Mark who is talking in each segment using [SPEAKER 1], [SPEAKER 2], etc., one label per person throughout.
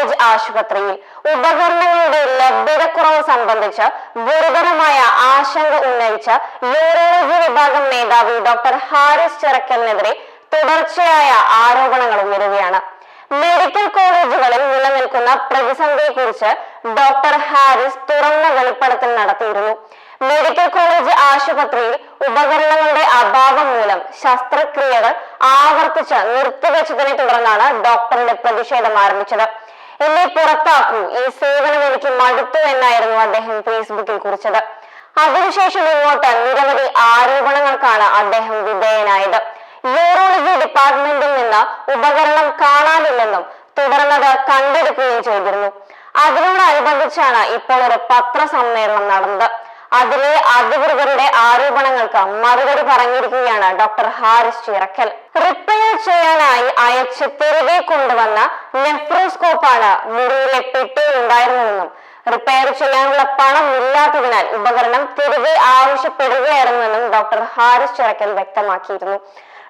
[SPEAKER 1] College ആശുപത്രിയിൽ ഉപകരണങ്ങളുടെ ലഭ്യതക്കുറവ് സംബന്ധിച്ച് ഗുരുതരമായ ആശങ്ക ഉന്നയിച്ച യൂറോളജി വിഭാഗം മേധാവി ഡോക്ടർ ഹാരിസ് ചിറക്കലിനെതിരെ തുടർച്ചയായ ആരോപണങ്ങൾ ഉയരുകയാണ്. മെഡിക്കൽ കോളേജുകളിൽ നിലനിൽക്കുന്ന പ്രതിസന്ധിയെക്കുറിച്ച് ഡോക്ടർ ഹാരിസ് തുറന്ന വെളിപ്പെടുത്തൽ നടത്തിയിരുന്നു. മെഡിക്കൽ കോളേജ് ആശുപത്രിയിൽ ഉപകരണങ്ങളുടെ അഭാവം മൂലം ശസ്ത്രക്രിയകൾ ആവർത്തിച്ച് നിർത്തിവെച്ചതിനെ തുടർന്നാണ് ഡോക്ടറുടെ പ്രതിഷേധം ആരംഭിച്ചത്. എന്നെ പുറത്താക്കൂ, ഈ സേവനം എനിക്ക് മടുത്തു എന്നായിരുന്നു അദ്ദേഹം ഫേസ്ബുക്കിൽ കുറിച്ചത്. അതിനുശേഷം ഇങ്ങോട്ട് നിരവധി ആരോപണങ്ങൾക്കാണ് അദ്ദേഹം വിധേയനായത്. യൂറോളജി ഡിപ്പാർട്ട്മെന്റിൽ നിന്ന് ഉപകരണം കാണാനില്ലെന്നും തുടർന്നത് കണ്ടെടുക്കുകയും ചെയ്തിരുന്നു. അതിനോടനുബന്ധിച്ചാണ് ഇപ്പോൾ ഒരു പത്രസമ്മേളനം നടന്നത്. അതിലെ അധികൃതരുടെ ആരോപണങ്ങൾക്ക് മറുപടി പറഞ്ഞിരിക്കുകയാണ് ഡോക്ടർ ഹാരിസ് ചിറക്കൽ. റിപ്പയർ ചെയ്യാനായി അയച്ച് തിരികെ കൊണ്ടുവന്ന നെഫ്രോസ്കോപ്പാണ് മുറിയിലെ പെട്ടിയിൽ ഉണ്ടായിരുന്നതെന്നും റിപ്പയർ ചെയ്യാനുള്ള പണം ഇല്ലാത്തതിനാൽ ഉപകരണം തിരികെ ആവശ്യപ്പെടുകയായിരുന്നെന്നും ഡോക്ടർ ഹാരിസ് ചിറക്കൽ വ്യക്തമാക്കിയിരുന്നു.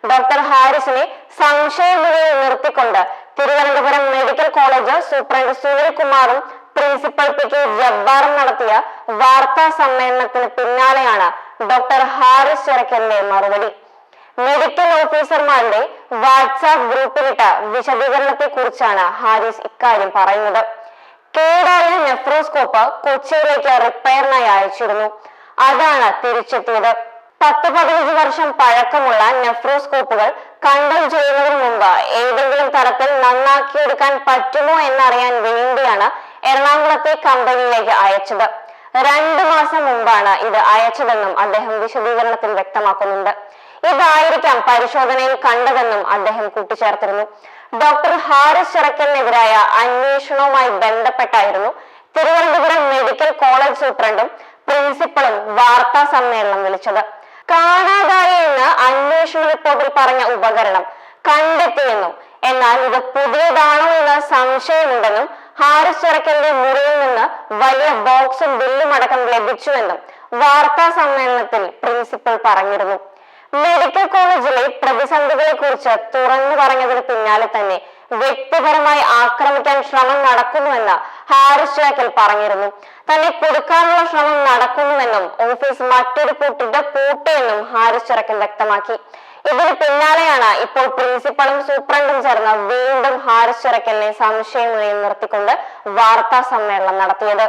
[SPEAKER 1] ഡോക്ടർ ഹാരിസിനെ സംശയമുറിയിൽ നിർത്തിക്കൊണ്ട് Thiruvananthapuram medical college superintendent Sunil കുമാറും പ്രിൻസിപ്പൽ പി കെ ജബ്ബാറും നടത്തിയ വാർത്താ സമ്മേളനത്തിന് പിന്നാലെയാണ് ഡോക്ടർ ഹാരിസ് ചിറക്കലിന്റെ മറുപടി. മെഡിക്കൽ ഓഫീസർമാരുടെ വാട്സാപ്പ് ഗ്രൂപ്പിലിട്ട വിശദീകരണത്തെ കുറിച്ചാണ് ഹാരിസ് ഇക്കാര്യം പറയുന്നത്. കേടായ നെഫ്രോസ്കോപ്പ് കൊച്ചിയിലേക്ക് റിപ്പയറിനായി അയച്ചിരുന്നു. അതാണ് തിരിച്ചെത്തിയത്. 10-15 വർഷം പഴക്കമുള്ള നെഫ്രോസ്കോപ്പുകൾ കണ്ടം ചെയ്യുന്നതിന് മുമ്പ് ഏതെങ്കിലും തരത്തിൽ നന്നാക്കിയെടുക്കാൻ പറ്റുമോ എന്നറിയാൻ വേണ്ടിയാണ് എറണാകുളത്തെ കമ്പനിയിലേക്ക് അയച്ചത്. 2 മാസം മുമ്പാണ് ഇത് അയച്ചതെന്നും അദ്ദേഹം വിശദീകരണത്തിൽ വ്യക്തമാക്കുന്നുണ്ട്. ഇതായിരിക്കാം പരിശോധനയിൽ കണ്ടതെന്നും അദ്ദേഹം കൂട്ടിച്ചേർത്തിരുന്നു. ഡോക്ടർ ഹാരിസ് ചിറക്കലിനെതിരായ അന്വേഷണവുമായി ബന്ധപ്പെട്ടായിരുന്നു തിരുവനന്തപുരം മെഡിക്കൽ കോളേജ് സൂപ്രണ്ടും പ്രിൻസിപ്പളും വാർത്താ സമ്മേളനം വിളിച്ചത്. കാണാതായി എന്ന് അന്വേഷണ റിപ്പോർട്ടിൽ പറഞ്ഞ ഉപകരണം കണ്ടെത്തിയെന്നും എന്നാൽ ഇത് പുതിയതാണോ എന്ന് സംശയമുണ്ടെന്നും ഹാരിസ് ചിറക്കലിന്റെ മുറിയിൽ നിന്ന് വലിയ ബോക്സും ബില്ലും അടക്കം ലഭിച്ചുവെന്നും വാർത്താ സമ്മേളനത്തിൽ പ്രിൻസിപ്പൽ പറഞ്ഞിരുന്നു. മെഡിക്കൽ കോളേജിലെ പ്രതിസന്ധികളെ കുറിച്ച് തുറന്നു പറഞ്ഞതിന് പിന്നാലെ തന്നെ വ്യക്തിപരമായി ആക്രമിക്കാൻ ശ്രമം നടക്കുന്നുവെന്ന് ഹാരിസ് ചിറക്കൽ പറഞ്ഞിരുന്നു. തന്നെ കൊടുക്കാനുള്ള ശ്രമം നടക്കുന്നുവെന്നും ഓഫീസ് മറ്റൊരു പൂട്ടിട്ട് പൂട്ടിയെന്നും ഹാരിസ് ചിറക്കൽ വ്യക്തമാക്കി. ഇതിന് പിന്നാലെയാണ് ഇപ്പോൾ പ്രിൻസിപ്പളും സൂപ്രണ്ടും ചേർന്ന് വീണ്ടും ഹാരിസ് ചിറക്കലിനെ സംശയമുറിയിൽ നിർത്തിക്കൊണ്ട് വാർത്താ സമ്മേളനം നടത്തിയത്.